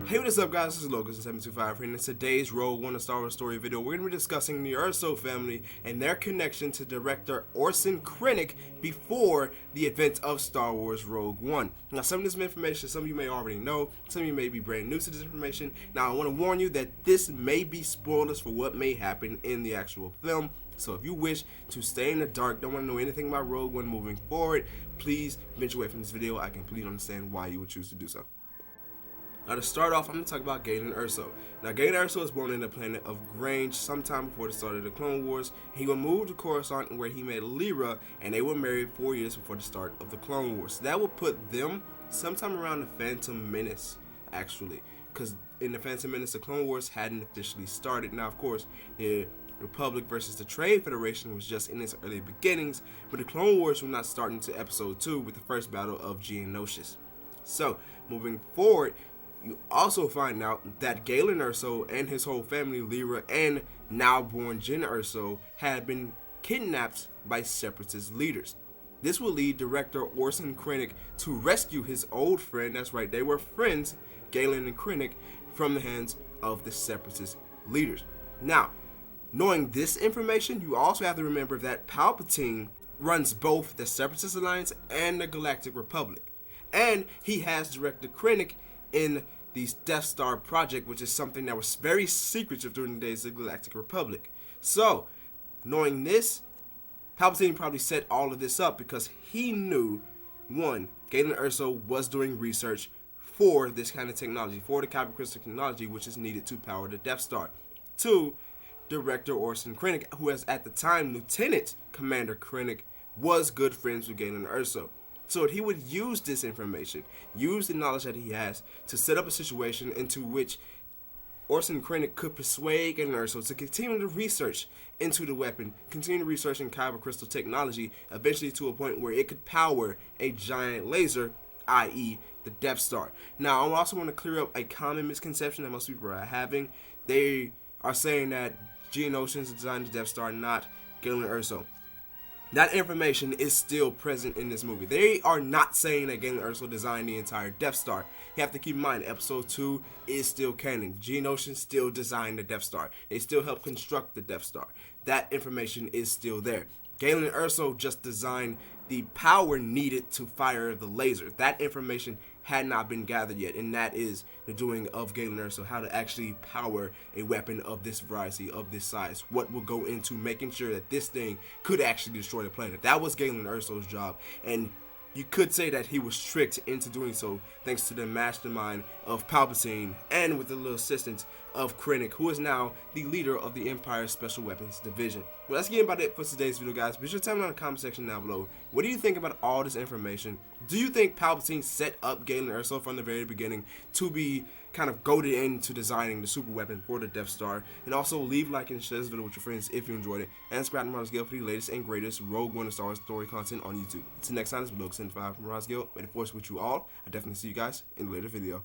Hey, what is up, guys? This is Logan725, and in today's Rogue One: A Star Wars Story video, we're going to be discussing the Erso family and their connection to Director Orson Krennic before the events of Star Wars Rogue One. Now, some of this information, some of you may already know, some of you may be brand new to this information. Now, I want to warn you that this may be spoilers for what may happen in the actual film. So if you wish to stay in the dark, don't want to know anything about Rogue One moving forward, please venture away from this video. I completely understand why you would choose to do so. Now, to start off, I'm going to talk about Galen Erso. Now, Galen Erso was born in the planet of Grange sometime before the start of the Clone Wars. He would move to Coruscant, where he met Lyra, and they were married 4 years before the start of the Clone Wars. So that would put them sometime around the Phantom Menace, actually, because in the Phantom Menace, the Clone Wars hadn't officially started. Now, of course, the Republic versus the Trade Federation was just in its early beginnings, but the Clone Wars were not starting until Episode 2 with the first battle of Geonosis. So, moving forward, you also find out that Galen Erso and his whole family, Lyra and now born Jyn Erso, had been kidnapped by separatist leaders. This will lead Director Orson Krennic to rescue his old friend, that's right, they were friends, Galen and Krennic, from the hands of the separatist leaders. Now, knowing this information, you also have to remember that Palpatine runs both the Separatist Alliance and the Galactic Republic. And he has directed Krennic in the Death Star project, which is something that was very secretive during the days of the Galactic Republic. So, knowing this, Palpatine probably set all of this up because he knew, one, Galen Erso was doing research for this kind of technology, for the Kyber crystal technology, which is needed to power the Death Star. Two, Director Orson Krennic, who was at the time Lieutenant Commander Krennic, was good friends with Galen Erso. So he would use this information, use the knowledge that he has to set up a situation into which Orson Krennic could persuade Galen Erso to continue the research into the weapon, continue the research in Kyber crystal technology, eventually to a point where it could power a giant laser, i.e. the Death Star. Now, I also want to clear up a common misconception that most people are having. They are saying that Geonosis designed the Death Star, not Galen Erso. That information is still present in this movie. They are not saying that Galen Erso designed the entire Death Star. You have to keep in mind, Episode 2 is still canon. Geonosis still designed the Death Star. They still helped construct the Death Star. That information is still there. Galen Erso just designed the power needed to fire the laser. That information had not been gathered yet, and that is the doing of Galen Erso, how to actually power a weapon of this variety, of this size. What will go into making sure that this thing could actually destroy the planet. That was Galen Erso's job, and you could say that he was tricked into doing so thanks to the mastermind of Palpatine and with the little assistance of Krennic, who is now the leader of the Empire's Special Weapons Division. Well, that's getting about it for today's video, guys. Be sure to tell me in the comment section down below. What do you think about all this information? Do you think Palpatine set up Galen Erso from the very beginning to be kind of goaded into designing the super weapon for the Death Star? And also leave a like and share this video with your friends if you enjoyed it. And subscribe to Marauders Guild for the latest and greatest Rogue One: A Star Wars Story content on YouTube. Until next time, this is Logan725 from Marauders Guild. May the Force with you all. I'll definitely see you guys in the later video.